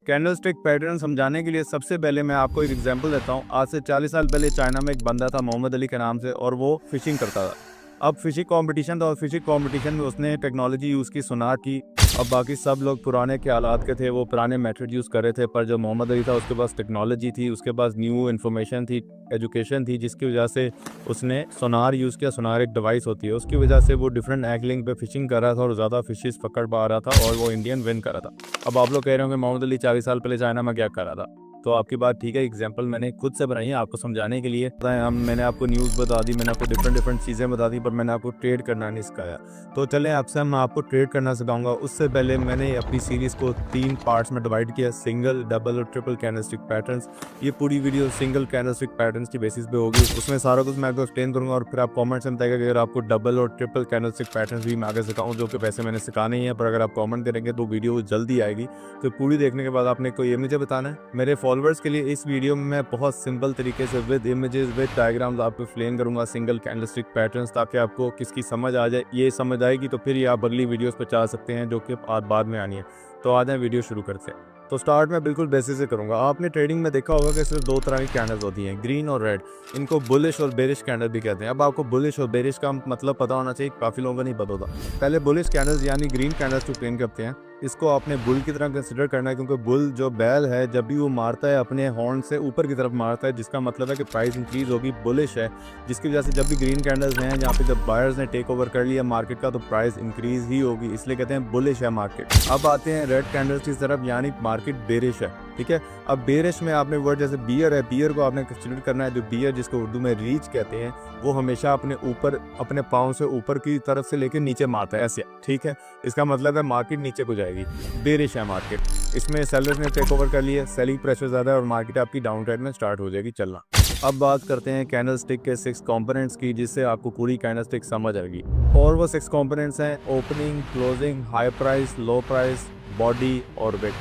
Candle stick pattern समझाने के लिए सबसे पहले मैं आपको एक एग्जांपल देता हूँ। आज से 40 साल पहले चाइना में एक बंदा था मोहम्मद अली के नाम से, और वो फिशिंग करता था। अब फिशिंग कंपटीशन था और फिशिंग कंपटीशन में उसने टेक्नोलॉजी यूज़ की, सोनार की। अब बाकी सब लोग पुराने के हालात के थे, वो पुराने मेथड यूज़ कर रहे थे। पर जो मोहम्मद अली था उसके पास टेक्नोलॉजी थी, उसके पास न्यू इन्फॉर्मेशन थी, एजुकेशन थी, जिसकी वजह से उसने सोनार यूज़ किया। सोनार एक डिवाइस होती है, उसकी वजह से वो डिफरेंट एंगलिंग पे फिशिंग कर रहा था और ज़्यादा फिशेस पकड़ पा रहा था, और वो इंडियन विन कर रहा था। अब आप लोग कह रहे होंगे मोहम्मद अली 40 साल पहले चाइना में क्या कर रहा था, तो आपकी बात ठीक है। एग्जांपल मैंने खुद से बनाई है आपको समझाने के लिए। मैंने आपको न्यूज़ बता दी, मैंने आपको डिफरेंट चीज़ें बता दी, पर मैंने आपको ट्रेड करना नहीं सिखाया। तो चलें आपसे मैं आपको ट्रेड करना सिखाऊंगा। उससे पहले मैंने अपनी सीरीज़ को 3 पार्ट्स में डिवाइड किया, सिंगल, डबल और ट्रिपल कैंडलस्टिक पैटर्न्स। ये पूरी वीडियो सिंगल कैंडलस्टिक पैटर्न्स की बेसिस पे होगी। उसमें सारा कुछ मैं आपको एक्सप्लेन करूँगा, और फिर आप कॉमेंट में बताएगा कि अगर आपको डबल और ट्रिपल कैंडलस्टिक पैटर्न्स भी मैं आगे सिखाऊँ, जो कि वैसे मैंने सिखाने ही है। पर अगर आप कॉमेंट करेंगे तो वीडियो जल्दी आएगी। तो पूरी देखने के बाद आपने को ये मुझे बताना है। मेरे फॉलोअर्स के लिए इस वीडियो में मैं बहुत सिंपल तरीके से विद इमेजेस, विद डायग्राम्स आपको एक्सप्लेन करूंगा सिंगल कैंडलस्टिक पैटर्न्स, ताकि आपको किसकी समझ आ जाए। ये समझ आएगी तो फिर ये आप अगली वीडियोस पर जा सकते हैं, जो कि बाद में आनी है। तो आ जाए वीडियो शुरू करते हैं। तो स्टार्ट मैं बिल्कुल बेसिक से करूंगा। आपने ट्रेडिंग में देखा होगा कि सिर्फ 2 तरह की कैंडल्स होती हैं, ग्रीन और रेड। इनको बुलिश और बेरिश कैंडल भी कहते हैं। अब आपको बुलिश और बेरिश का मतलब पता होना चाहिए, काफ़ी लोगों को नहीं पता होता। पहले बुलिश कैंडल्स यानी ग्रीन कैंडल्स को एक्सप्लेन करते हैं। इसको आपने बुल की तरह कंसिडर करना है, क्योंकि बुल जो बैल है जब भी वो मारता है अपने हॉर्न से ऊपर की तरफ मारता है, जिसका मतलब है कि प्राइस इंक्रीज होगी। बुलिश है, जिसकी वजह से जब भी ग्रीन कैंडल्स हैं जहाँ पे जब बायर्स ने टेक ओवर कर लिया मार्केट का, तो प्राइस इंक्रीज ही होगी, इसलिए कहते हैं बुलिश है मार्केट। अब आते हैं रेड कैंडल्स की तरफ, यानी मार्केट बेरिश है। ठीक है, अब बेरिश में आपने वर्ड जैसे बियर है, बियर को आपने कंसिडर करना है। जो बियर, जिसको उर्दू में रीच कहते हैं, वो हमेशा अपने ऊपर, अपने पाँव से ऊपर की तरफ से लेकर नीचे मारता है ऐसे। ठीक है, इसका मतलब है मार्केट नीचे को जाएगी, बेरिश है मार्केट। इसमें सेलर्स ने टेक ओवर कर लिया, सेलिंग प्रेशर ज़्यादा है और मार्केट आपकी डाउन ट्रेंड में स्टार्ट हो जाएगी चलना। अब बात करते हैं कैंडल स्टिक के 6 कंपोनेंट्स की, जिससे आपको पूरी कैंडल स्टिक समझ आएगी। और वो 6 कंपोनेंट्स हैं ओपनिंग, क्लोजिंग, हाई प्राइस, लो प्राइस, बॉडी और विक।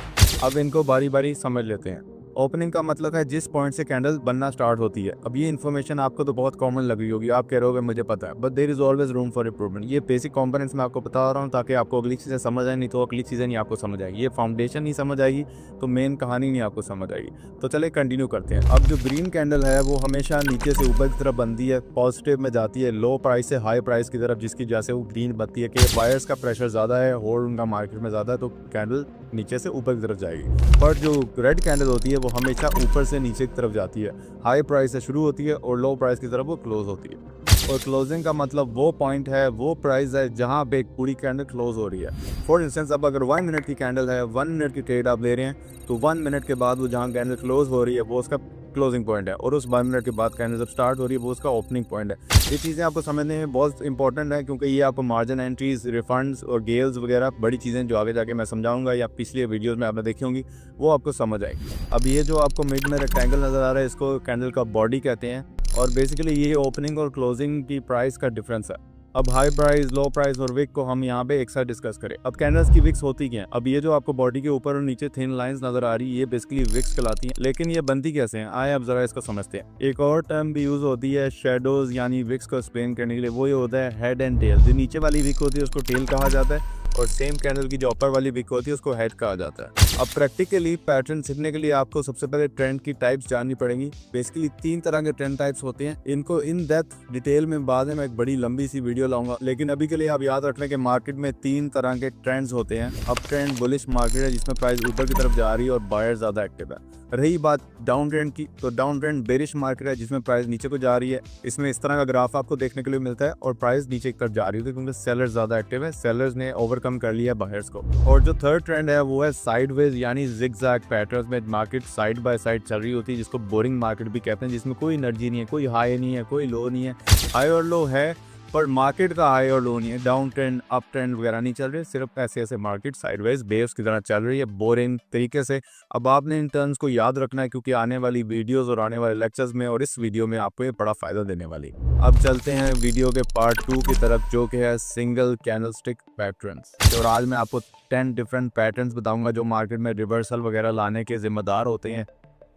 अब इनको बारी बारी समझ लेते हैं। ओपनिंग का मतलब है जिस पॉइंट से कैंडल बनना स्टार्ट होती है। अब ये इन्फॉर्मेशन आपको तो बहुत कॉमन लगी होगी, आप कह रहे होगे मुझे पता है, but there is always room for improvement. ये बेसिक कंपोनेंट्स मैं आपको बता रहा हूँ ताकि आपको अगली चीज़ें समझ आए, नहीं तो अगली चीज़ें नहीं आपको समझ आएगी। ये फाउंडेशन नहीं समझ आएगी तो मेन कहानी नहीं आपको समझ आएगी। तो चले कंटिन्यू करते हैं। अब जो ग्रीन कैंडल है वो हमेशा नीचे से ऊपर की तरफ बनती है, पॉजिटिव में जाती है, लो प्राइस से हाई प्राइस की तरफ, जिसकी वजह से वो ग्रीन बनती है कि बायर्स का प्रेशर ज़्यादा है, होल्ड उनका मार्केट में ज़्यादा है, तो कैंडल नीचे से ऊपर की तरफ जाएगी। पर जो रेड कैंडल होती है वो हमेशा ऊपर से नीचे की तरफ जाती है, हाई प्राइस से शुरू होती है और लो प्राइस की तरफ वो क्लोज होती है। और क्लोजिंग का मतलब वो पॉइंट है, वो प्राइस है जहां पे एक पूरी कैंडल क्लोज हो रही है। फॉर इंस्टेंस, अब अगर 1 मिनट की कैंडल है, 1 मिनट की ट्रेड आप ले रहे हैं, तो 1 मिनट के बाद वो जहां कैंडल क्लोज हो रही है वो उसका क्लोजिंग पॉइंट है, और उस 1 मिनट के बाद कैंडल जब स्टार्ट हो रही है वो उसका ओपनिंग पॉइंट है। ये चीज़ें आपको समझने में बहुत इंपॉर्टेंट है, क्योंकि ये आपको मार्जिन एंट्रीज, रिफंड्स और गेल्स वगैरह बड़ी चीज़ें जो आगे जाके मैं समझाऊंगा या पिछले वीडियोस में आपने देखी होंगी, वो आपको समझ आएगी। अब ये जो आपको मिड में रेक्टेंगल नज़र आ रहा है, इसको कैंडल का बॉडी कहते हैं, और बेसिकली ये ओपनिंग और क्लोजिंग की प्राइस का डिफरेंस है। अब हाई प्राइस, लो प्राइस और विक को हम यहाँ पे एक साथ डिस्कस करें। अब कैंडल्स की विक्स होती क्या है? अब ये जो आपको बॉडी के ऊपर और नीचे थिन लाइंस नजर आ रही है, ये बेसिकली विक्स कहलाती हैं। लेकिन ये बनती कैसे हैं, आए अब जरा इसको समझते हैं। एक और टर्म भी यूज होती है शेडोज यानी विक्स को एक्सप्लेन करने के लिए, वो ये होता है हेड एंड टेल। जो नीचे वाली विक होती है उसको टेल कहा जाता है, और सेम कैंडल की जो ऊपर वाली विक होती है उसको हेड कहा जाता है। अब प्रैक्टिकली पैटर्न सीखने के लिए आपको सबसे पहले ट्रेंड की टाइप्स जाननी पड़ेगी। बेसिकली 3 तरह के ट्रेंड टाइप्स होते हैं, इनको इन डेप्थ डिटेल में बाद में मैं एक बड़ी लंबी सी वीडियो लाऊंगा, लेकिन अभी के लिए आप याद रख लें कि मार्केट में 3 तरह के ट्रेंड्स होते हैं। अप ट्रेंड बुलिश मार्केट है, जिसमें प्राइस ऊपर की तरफ जा रही है और बायर ज्यादा एक्टिव है। रही बात डाउन ट्रेंड की, तो डाउन ट्रेंड बेरिश मार्केट है, जिसमें प्राइस नीचे को जा रही है। इसमें इस तरह का ग्राफ आपको देखने के लिए मिलता है और प्राइस नीचे की तरफ जा रही है, क्योंकि सेलर्स ज्यादा एक्टिव है, सेलर्स ने ओवरकम कर लिया बायर्स को। और जो थर्ड ट्रेंड है वो है साइडवेज यानी जिगजैग पैटर्न में मार्केट साइड बाय साइड चल रही होती है, जिसको बोरिंग मार्केट भी कहते हैं, जिसमें कोई एनर्जी नहीं है, कोई हाई नहीं है, कोई लो नहीं है। हाई और लो है पर मार्केट का हाई और लो नहीं है, डाउन ट्रेंड अप ट्रेंड वगैरह नहीं चल रहे, सिर्फ ऐसे ऐसे मार्केट साइडवेज बेव्स की तरह चल रही है, बोरिंग तरीके से। अब आपने इन टर्म्स को याद रखना है, क्योंकि आने वाली वीडियोस और आने वाले लेक्चर्स में और इस वीडियो में आपको ये बड़ा फायदा देने वाली। अब चलते हैं वीडियो के पार्ट 2 की तरफ, जो कि है सिंगल कैंडलस्टिक पैटर्न्स। और आज मैं आपको 10 डिफरेंट पैटर्न्स बताऊंगा जो मार्केट में रिवर्सल वगैरह लाने के जिम्मेदार होते हैं,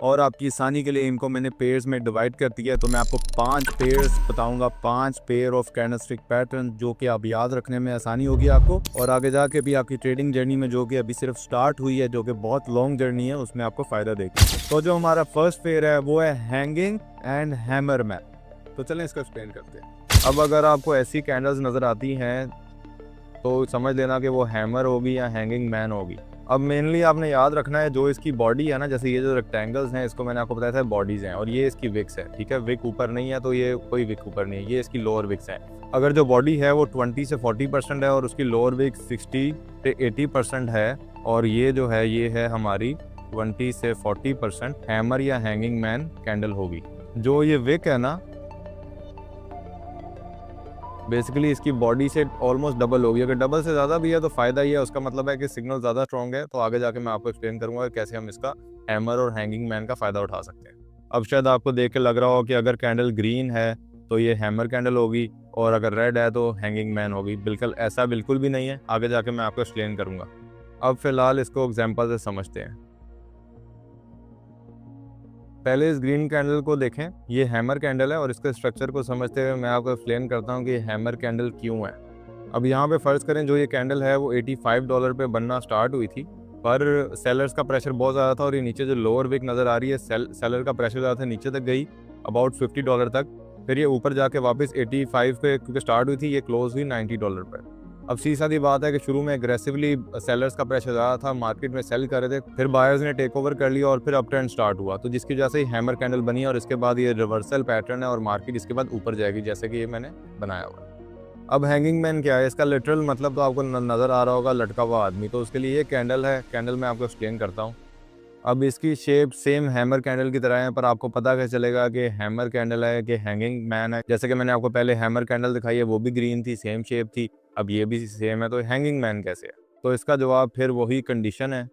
और आपकी आसानी के लिए इनको मैंने पेयर्स में डिवाइड कर दिया है। तो मैं आपको 5 पेयर्स बताऊंगा, 5 पेयर ऑफ कैंडलस्टिक पैटर्न, जो कि आप याद रखने में आसानी होगी आपको, और आगे जाके भी आपकी ट्रेडिंग जर्नी में, जो कि अभी सिर्फ स्टार्ट हुई है, जो कि बहुत लॉन्ग जर्नी है, उसमें आपको फायदा देगी। तो जो हमारा फर्स्ट पेयर है वो है हैंगिंग एंड हैमर मैन। तो चलें इसको एक्सप्लेन करते हैं। अब अगर आपको ऐसी कैंडल्स नज़र आती हैं तो समझ लेना कि वो हैमर होगी या हैंगिंग मैन होगी। अब मेनली आपने याद रखना है जो इसकी बॉडी है ना, जैसे ये जो रेक्टेंगल्स हैं, इसको मैंने आपको बताया था बॉडीज़ हैं, और ये इसकी विक्स है, ठीक है। विक ऊपर नहीं है तो ये कोई विक ऊपर नहीं है, ये इसकी लोअर विक्स है। अगर जो बॉडी है वो 20 से 40% है और उसकी लोअर विक 60 से 80% है, और ये जो है ये है हमारी 20 से 40%, हैमर या हैंगिंग मैन कैंडल होगी। जो ये विक है ना, बेसिकली इसकी बॉडी से ऑलमोस्ट डबल होगी। अगर डबल से ज़्यादा भी है तो फ़ायदा ही है, उसका मतलब है कि सिग्नल ज़्यादा स्ट्रॉन्ग है। तो आगे जाके मैं आपको एक्सप्लेन करूंगा कि कैसे हम इसका हैमर और हैंगिंग मैन का फ़ायदा उठा सकते हैं। अब शायद आपको देख के लग रहा हो कि अगर कैंडल ग्रीन है तो ये हैमर कैंडल होगी, और अगर रेड है तो हैंगिंग मैन होगी। बिल्कुल ऐसा बिल्कुल भी नहीं है, आगे जाके मैं आपको एक्सप्लेन करूँगा। अब फ़िलहाल इसको एग्जाम्पल से समझते हैं। पहले इस ग्रीन कैंडल को देखें, ये हैमर कैंडल है, और इसके स्ट्रक्चर को समझते हुए मैं आपको एक्सप्लेन करता हूँ कि हैमर कैंडल क्यों है। अब यहाँ पे फ़र्ज़ करें जो ये कैंडल है वो $85 पे बनना स्टार्ट हुई थी, पर सेलर्स का प्रेशर बहुत ज़्यादा था, और ये नीचे जो लोअर विक नज़र आ रही है, सेलर का प्रेशर ज़्यादा था, नीचे तक गई अबाउट $50 तक। फिर ये ऊपर जाके वापस 85 पे क्योंकि स्टार्ट हुई थी, ये क्लोज हुई $90 पर। अब सीधी सादी बात है कि शुरू में एग्रेसिवली सेलर्स का प्रेशर ज़्यादा था, मार्केट में सेल कर रहे थे, फिर बायर्स ने टेक ओवर कर लिया और फिर अप ट्रेंड स्टार्ट हुआ, तो जिसकी वजह से ही हैमर कैंडल बनी, और इसके बाद ये रिवर्सल पैटर्न है और मार्केट इसके बाद ऊपर जाएगी, जैसे कि ये मैंने बनाया हुआ है। अब हैंगिंग मैन क्या है, इसका लिटरल मतलब तो आपको नज़र आ रहा होगा, लटका हुआ आदमी। तो उसके लिए ये कैंडल है, कैंडल मैं आपको एक्सप्लेन करता हूँ। अब इसकी शेप सेम हैमर कैंडल की तरह है, पर आपको पता कैसे चलेगा कि हैमर कैंडल है कि हैंगिंग मैन है। जैसे कि मैंने आपको पहले हैमर कैंडल दिखाई है, वो भी ग्रीन थी, सेम शेप थी, अब ये भी सेम है, तो हैंगिंग मैन कैसे है? तो इसका जवाब फिर वही कंडीशन है।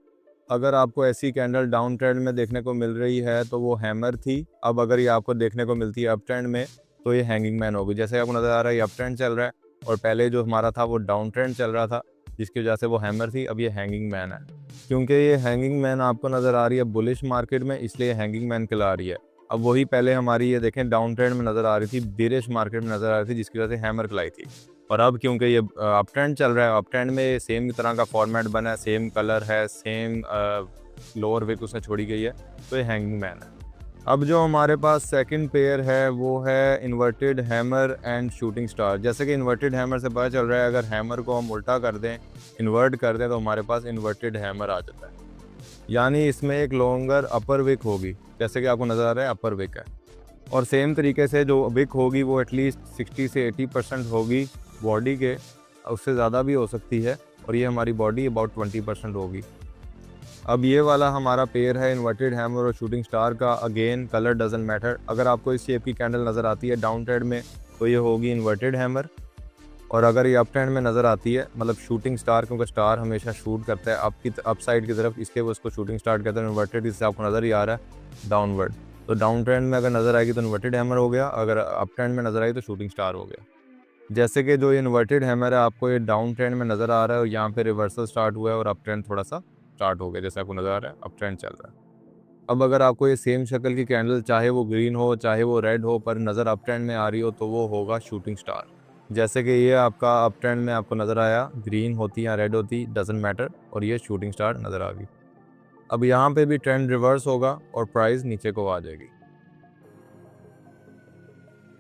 अगर आपको ऐसी कैंडल डाउन ट्रेंड में देखने को मिल रही है तो वो हैमर थी। अब अगर ये आपको देखने को मिलती है अप ट्रेंड में तो ये हैंगिंग मैन होगी। जैसे आपको नज़र आ रहा है ये अप ट्रेंड चल रहा है, और पहले जो हमारा था वो डाउन ट्रेंड चल रहा था, जिसकी वजह से वो हैमर थी, अब ये हैंगिंग मैन है। क्योंकि ये हैंगिंग मैन आपको नज़र आ रही है बुलिश मार्केट में, इसलिए हैंगिंग मैन कहला रही है। अब वही पहले हमारी ये देखें डाउन ट्रेंड में नज़र आ रही थी, बेरिश मार्केट में नज़र आ रही थी, जिसकी वजह से हैमर कहलाई थी। और अब क्योंकि ये अप ट्रेंड चल रहा है, अप ट्रेंड में सेम तरह का फॉर्मेट बना है, सेम कलर है, सेम लोअर विक उसने छोड़ी गई है, तो ये हैंगिंग मैन है। अब जो हमारे पास सेकंड पेयर है वो है inverted hammer and shooting star. जैसे कि इन्वर्टेड हैमर से पता चल रहा है, अगर हैमर को हम उल्टा कर दें, इन्वर्ट कर दें, तो हमारे पास इन्वर्टेड हैमर आ जाता है। यानी इसमें एक लॉन्गर अपर विक होगी, जैसे कि आपको नज़र आ रहा है अपर विक है, और सेम तरीके से जो विक होगी वो एटलीस्ट 60 से 80% होगी बॉडी के, उससे ज़्यादा भी हो सकती है, और ये हमारी बॉडी अबाउट 20% होगी। अब ये वाला हमारा पेयर है इन्वर्टेड हैमर और शूटिंग स्टार का। अगेन कलर डजंट मैटर, अगर आपको इस शेप की कैंडल नज़र आती है डाउन ट्रेंड में तो ये होगी इन्वर्टेड हैमर, और अगर ये अप ट्रेंड में नज़र आती है, मतलब शूटिंग स्टार, क्योंकि स्टार हमेशा शूट करता है अप साइड की तरफ, इसलिए वो उसको शूटिंग स्टार कहते हैं। इन्वर्टेड इससे आपको नज़र ही आ रहा है डाउनवर्ड, तो डाउन ट्रेंड में अगर नज़र आएगी तो इन्वर्टेड हैमर हो गया, अगर अप ट्रेंड में नज़र आई तो शूटिंग स्टार हो गया। जैसे कि जो इन्वर्टेड हैमर है आपको ये डाउन ट्रेंड में नज़र आ रहा है, और यहाँ पे रिवर्सल स्टार्ट हुआ है और अप ट्रेंड थोड़ा सा स्टार्ट हो गया, जैसे आपको नज़र आ रहा है अप ट्रेंड चल रहा है। अब अगर आपको ये सेम शक्ल की कैंडल, चाहे वो ग्रीन हो चाहे वो रेड हो, पर नज़र अप ट्रेंड में आ रही हो, तो वो होगा शूटिंग स्टार। जैसे कि ये आपका अप ट्रेंड में आपको नज़र आया, ग्रीन होती या रेड होती डजंट मैटर, और ये शूटिंग स्टार नज़र आ गई। अब यहाँ पे भी ट्रेंड रिवर्स होगा और प्राइस नीचे को आ जाएगी।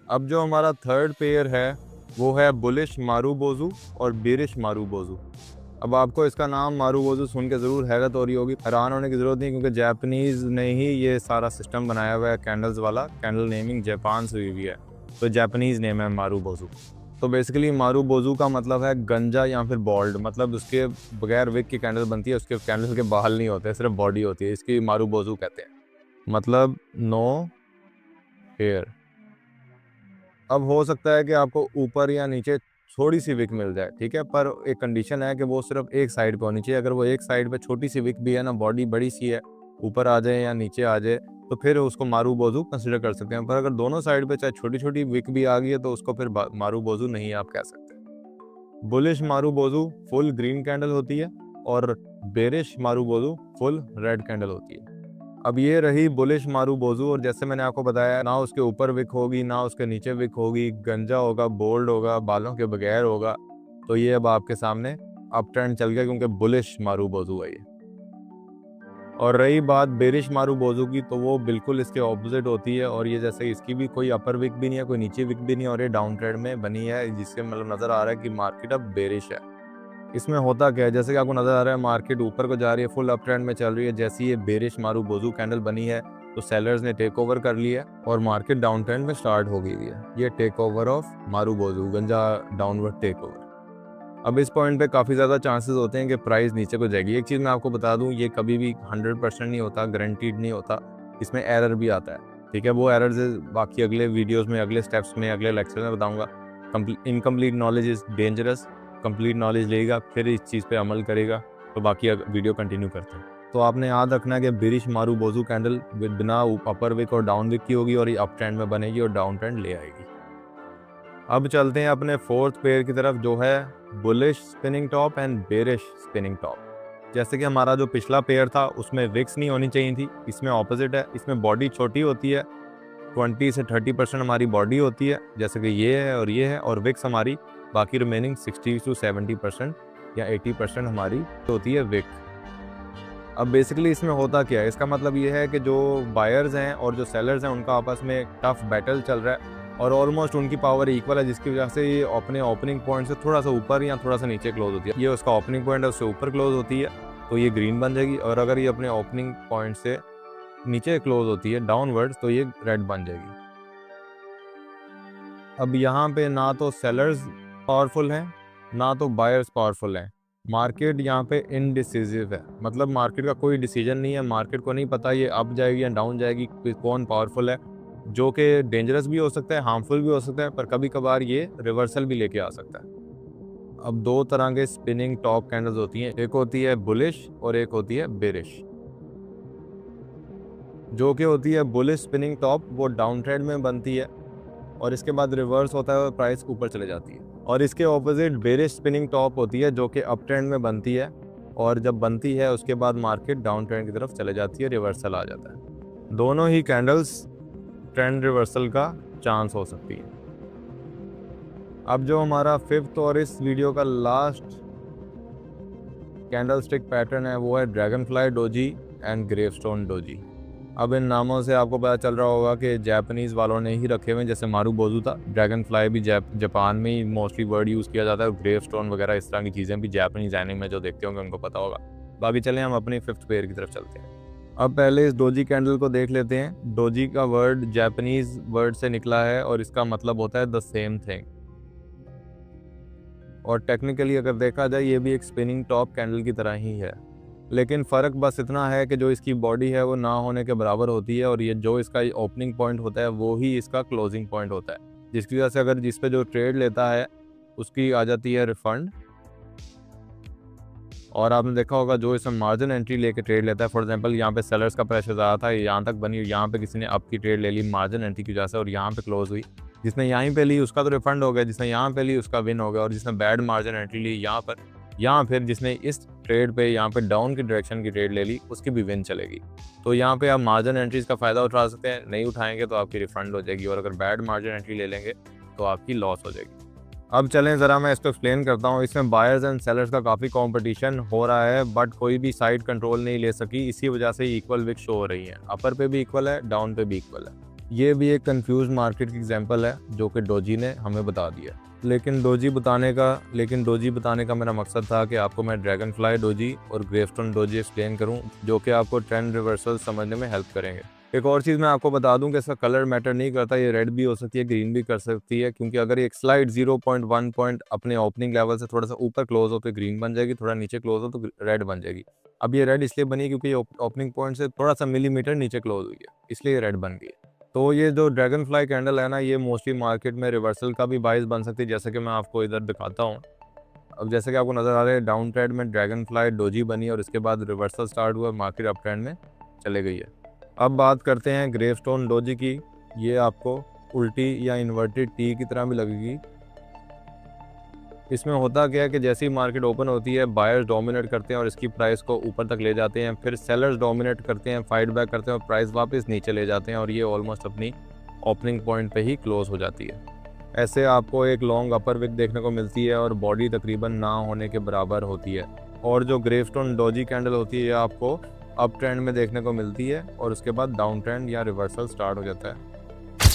अब जो हमारा थर्ड पेयर है वो है बुलिश मारूबोजू और बेरिश मारूबोजू। अब आपको इसका नाम मारूबोजू सुन के ज़रूर हैरत हो रही होगी, हैरान होने की ज़रूरत नहीं, क्योंकि जापानीज़ ने ही ये सारा सिस्टम बनाया हुआ है कैंडल्स वाला। कैंडल नेमिंग जापान से हुई है, तो जापानीज़ नेम है मारूबोजू। तो बेसिकली मारूबोजू का मतलब है गंजा या फिर बॉल्ड, मतलब उसके बगैर विक की कैंडल बनती है, उसके कैंडल के बाल नहीं होते, सिर्फ बॉडी होती है, इसकी मारूबोजू कहते हैं, मतलब नो हेयर। अब हो सकता है कि आपको ऊपर या नीचे थोड़ी सी विक मिल जाए, ठीक है, पर एक कंडीशन है कि वो सिर्फ एक साइड पे होनी चाहिए। अगर वो एक साइड पे छोटी सी विक भी है ना, बॉडी बड़ी सी है, ऊपर आ जाए या नीचे आ जाए, तो फिर उसको मारूबोजू कंसिडर कर सकते हैं। पर अगर दोनों साइड पे चाहे छोटी छोटी विक भी आ गई है तो उसको फिर मारूबोजू नहीं आप कह सकते। Bullish marubozu full green candle होती है और bearish marubozu full red candle होती है। अब ये रही बुलिश मारूबोजू, और जैसे मैंने आपको बताया ना उसके ऊपर विक होगी ना उसके नीचे विक होगी, गंजा होगा, बोल्ड होगा, बालों के बगैर होगा। तो ये अब आपके सामने अप ट्रेंड चल गया क्योंकि बुलिश मारूबोजू है ये। और रही बात बेरिश मारूबोजू की, तो वो बिल्कुल इसके ऑपोजिट होती है, और ये जैसे इसकी भी कोई अपर विक भी नहीं है, कोई नीचे विक भी नहीं है, और ये डाउन ट्रेंड में बनी है, जिससे मतलब नज़र आ रहा है कि मार्केट अब बेरिश है। इसमें होता क्या है, जैसे कि आपको नज़र आ रहा है मार्केट ऊपर को जा रही है, फुल अप ट्रेंड में चल रही है। जैसे ये बेरिश मारूबोजू कैंडल बनी है तो सेलर्स ने टेक ओवर कर लिया और मार्केट डाउन ट्रेंड में स्टार्ट हो गई है। ये टेक ओवर ऑफ मारूबोजू, गंजा डाउनवर्ड टेक ओवर। अब इस पॉइंट पे काफ़ी ज़्यादा चांसेस होते हैं कि प्राइस नीचे को जाएगी। एक चीज़ मैं आपको बता दूं, ये कभी भी 100% नहीं होता, गारंटीड नहीं होता, इसमें एरर भी आता है। ठीक है, वो एरर्स बाकी अगले वीडियोस में, अगले स्टेप्स में, अगले लेक्चर में बताऊंगा। Incomplete knowledge is dangerous. Complete knowledge लेगा फिर इस चीज़ पे अमल करेगा, तो बाकी वीडियो कंटिन्यू करते हैं। तो आपने याद रखना है कि बेरिश मारूबोजू कैंडल बिना अपर विक और डाउन विक की होगी, और ये अप ट्रेंड में बनेगी और डाउन ट्रेंड ले आएगी। अब चलते हैं अपने फोर्थ पेयर की तरफ, जो है bullish spinning top and bearish spinning top. जैसे कि हमारा जो पिछला पेयर था उसमें विक्स नहीं होनी चाहिए थी, इसमें ऑपोजिट है। इसमें बॉडी छोटी होती है, 20 से 30% हमारी बॉडी होती है, जैसे कि ये है और ये है, और विक्स हमारी बाकी रिमेनिंग 60 से 70% या 80% हमारी होती है विक। अब बेसिकली इसमें होता क्या है, इसका मतलब ये है कि जो बायर्स हैं और जो सेलर्स हैं उनका आपस में एक टफ बैटल चल रहा है, और ऑलमोस्ट उनकी पावर इक्वल है, जिसकी वजह से ये अपने ओपनिंग पॉइंट से थोड़ा सा ऊपर या थोड़ा सा नीचे क्लोज होती है। ये उसका ओपनिंग पॉइंट है, उससे ऊपर क्लोज होती है तो ये ग्रीन बन जाएगी, और अगर ये अपने ओपनिंग पॉइंट से नीचे क्लोज होती है डाउनवर्ड्स तो ये रेड बन जाएगी। अब यहाँ पे ना तो सेलर्स पावरफुल हैं ना तो बायर्स पावरफुल हैं। मार्केट यहाँ पे इनडिसिसिव है, मतलब मार्केट का कोई डिसीजन नहीं है। मार्केट को नहीं पता ये अप जाएगी या डाउन जाएगी, कौन पावरफुल है, जो कि डेंजरस भी हो सकता है, हार्मफुल भी हो सकता है, पर कभी कभार ये रिवर्सल भी लेके आ सकता है। अब दो तरह के स्पिनिंग टॉप कैंडल्स होती हैं, एक होती है बुलिश और एक होती है बेरिश। जो कि होती है बुलिश स्पिनिंग टॉप, वो डाउन ट्रेंड में बनती है और इसके बाद रिवर्स होता है और प्राइस ऊपर चले जाती है। और इसके ऑपोजिट बेरिश स्पिनिंग टॉप होती है, जो कि अप ट्रेंड में बनती है, और जब बनती है उसके बाद मार्केट डाउन ट्रेंड की तरफ चले जाती है, रिवर्सल आ जाता है। दोनों ही कैंडल्स ट्रेंड रिवर्सल का चांस हो सकती है। अब जो हमारा फिफ्थ और इस वीडियो का लास्ट कैंडल स्टिक पैटर्न है वो है dragon fly doji and gravestone doji. अब इन नामों से आपको पता चल रहा होगा कि जापानीज़ वालों ने ही रखे हुए, जैसे मारूबोजू था, ड्रैगन फ्लाई भी जापान में ही मोस्टली वर्ड यूज़ किया जाता है, ग्रेवस्टोन वगैरह इस तरह की चीज़ें भी जापानीज एनिमे में जो देखते होंगे उनको पता होगा। बाकी चलें हम अपनी फिफ्थ पेयर की तरफ चलते हैं। अब पहले इस डोजी कैंडल को देख लेते हैं। डोजी का वर्ड जापानीज वर्ड से निकला है और इसका मतलब होता है द सेम थिंग, और टेक्निकली अगर देखा जाए ये भी एक स्पिनिंग टॉप कैंडल की तरह ही है, लेकिन फ़र्क बस इतना है कि जो इसकी बॉडी है वो ना होने के बराबर होती है, और ये जो इसका ओपनिंग पॉइंट होता है वो ही इसका क्लोजिंग पॉइंट होता है, जिसकी वजह से अगर जिस पे जो ट्रेड लेता है उसकी आ जाती है रिफंड। और आपने देखा होगा जो इसमें मार्जिन एंट्री लेके ट्रेड लेता है, फॉर एग्जांपल यहाँ पे सेलर्स का प्रेशर ज़्यादा था, यहाँ तक बनी, यहाँ पे किसी ने अप की ट्रेड ले ली मार्जिन एंट्री की वजह से और यहाँ पे क्लोज हुई, जिसने यहीं पे ली उसका तो रिफंड हो गया, जिसने यहाँ पे ली उसका विन हो गया, और जिसने बैड मार्जिन एंट्री ली यहाँ पर, यहाँ फिर जिसने इस ट्रेड पे यहाँ पे डाउन की डायरेक्शन की ट्रेड ले ली उसकी भी विन चलेगी। तो यहाँ पे आप मार्जिन एंट्रीज का फ़ायदा उठा सकते हैं, नहीं उठाएंगे तो आपकी रिफंड हो जाएगी, और अगर बैड मार्जिन एंट्री ले लेंगे तो आपकी लॉस हो जाएगी। अब चलें ज़रा मैं इसको एक्सप्लेन करता हूँ। इसमें बायर्स एंड सेलर्स का काफ़ी कंपटीशन हो रहा है, बट कोई भी साइड कंट्रोल नहीं ले सकी, इसी वजह से इक्वल विक शो हो रही है, अपर पे भी इक्वल है, डाउन पे भी इक्वल है। ये भी एक कंफ्यूज मार्केट की एग्जांपल है जो कि डोजी ने हमें बता दिया। लेकिन डोजी बताने का मेरा मकसद था कि आपको मैं ड्रैगन फ्लाई डोजी और ग्रेवस्टोन डोजी एक्सप्लेन करूं, जो कि आपको ट्रेंड रिवर्सल समझने में हेल्प करेंगे। एक और चीज़ मैं आपको बता दूं कि इसका कलर मैटर नहीं करता, ये रेड भी हो सकती है, ग्रीन भी कर सकती है, क्योंकि अगर एक स्लाइड 0.1 पॉइंट अपने ओपनिंग लेवल से थोड़ा सा ऊपर क्लोज हो तो ग्रीन बन जाएगी, थोड़ा नीचे क्लोज हो तो रेड बन जाएगी। अब ये रेड इसलिए बनी क्योंकि ओपनिंग पॉइंट से थोड़ा सा मिलीमीटर नीचे क्लोज हुई है, इसलिए ये रेड बन गई है। तो ये जो ड्रैगन फ्लाई कैंडल है ना, ये मोस्टली मार्केट में रिवर्सल का भी बाइस बन सकती है, जैसे कि मैं आपको इधर दिखाता हूँ। अब जैसे कि आपको नज़र आ रहा है डाउन ट्रेंड में ड्रैगन फ्लाई डोजी बनी और इसके बाद रिवर्सल स्टार्ट हुआ, मार्केट अप ट्रेंड में चले गई है। अब बात करते हैं ग्रेवस्टोन डोजी की। ये आपको उल्टी या इन्वर्टेड टी की तरह भी लगेगी, इसमें होता क्या है कि जैसे ही मार्केट ओपन होती है, बायर्स डोमिनेट करते हैं और इसकी प्राइस को ऊपर तक ले जाते हैं, फिर सेलर्स डोमिनेट करते हैं, फाइट बैक करते हैं और प्राइस वापस नीचे ले जाते हैं और ये ऑलमोस्ट अपनी ओपनिंग पॉइंट पे ही क्लोज हो जाती है। ऐसे आपको एक लॉन्ग अपर विक देखने को मिलती है और बॉडी तकरीबन ना होने के बराबर होती है। और जो ग्रेवस्टोन डोजी कैंडल होती है आपको अप ट्रेंड में देखने को मिलती है और उसके बाद डाउन ट्रेंड या रिवर्सल स्टार्ट हो जाता है।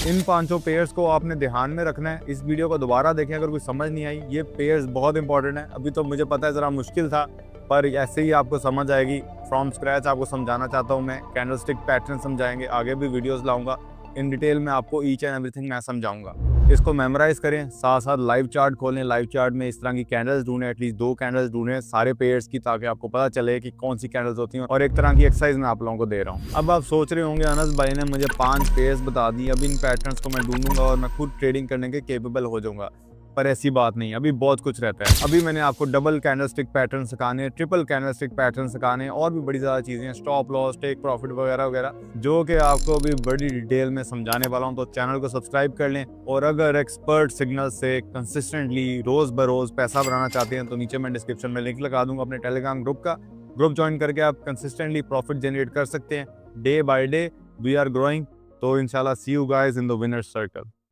इन पांचों पेयर्स को आपने ध्यान में रखना है। इस वीडियो को दोबारा देखें अगर कुछ समझ नहीं आई। ये पेयर्स बहुत इंपॉर्टेंट है। अभी तो मुझे पता है ज़रा मुश्किल था, पर ऐसे ही आपको समझ आएगी। फ्रॉम स्क्रैच आपको समझाना चाहता हूँ मैं। कैंडलस्टिक पैटर्न समझाएंगे, आगे भी वीडियोस लाऊंगा। इन डिटेल में आपको ईच एंड एवरीथिंग मैं समझाऊंगा। इसको मेमोराइज करें, साथ साथ लाइव चार्ट खोलें। लाइव चार्ट में इस तरह की कैंडल्स ढूंढें, एटलीस्ट 2 कैंडल्स ढूंढें सारे पेयर्स की, ताकि आपको पता चले कि कौन सी कैंडल्स होती हैं। और एक तरह की एक्सरसाइज मैं आप लोगों को दे रहा हूँ। अब आप सोच रहे होंगे अनस भाई ने मुझे 5 पेयर्स बता दी, अब इन पैटर्न्स को मैं ढूंढूंगा और मैं खुद ट्रेडिंग करने के केपेबल हो जाऊंगा। पर ऐसी बात नहीं, अभी बहुत कुछ रहता है। अभी मैंने आपको डबल कैंडलस्टिक पैटर्न सिखाने, ट्रिपल कैंडलस्टिक पैटर्न सिखाने और भी बड़ी ज़्यादा चीज़ें हैं, स्टॉप लॉस, टेक प्रॉफिट वगैरह वगैरह, जो कि आपको अभी बड़ी डिटेल में समझाने वाला हूं। तो चैनल को सब्सक्राइब कर लें। और अगर एक्सपर्ट सिग्नल से कंसिस्टेंटली रोज़ बरोज़ पैसा बनाना चाहते हैं तो नीचे मैं डिस्क्रिप्शन में लिंक लगा दूंगा अपने टेलीग्राम ग्रुप का। ग्रुप ज्वाइन करके आप कंसिस्टेंटली प्रॉफिट जनरेट कर सकते हैं। Day by day we are growing. तो इंशाल्लाह see you guys in the winners circle.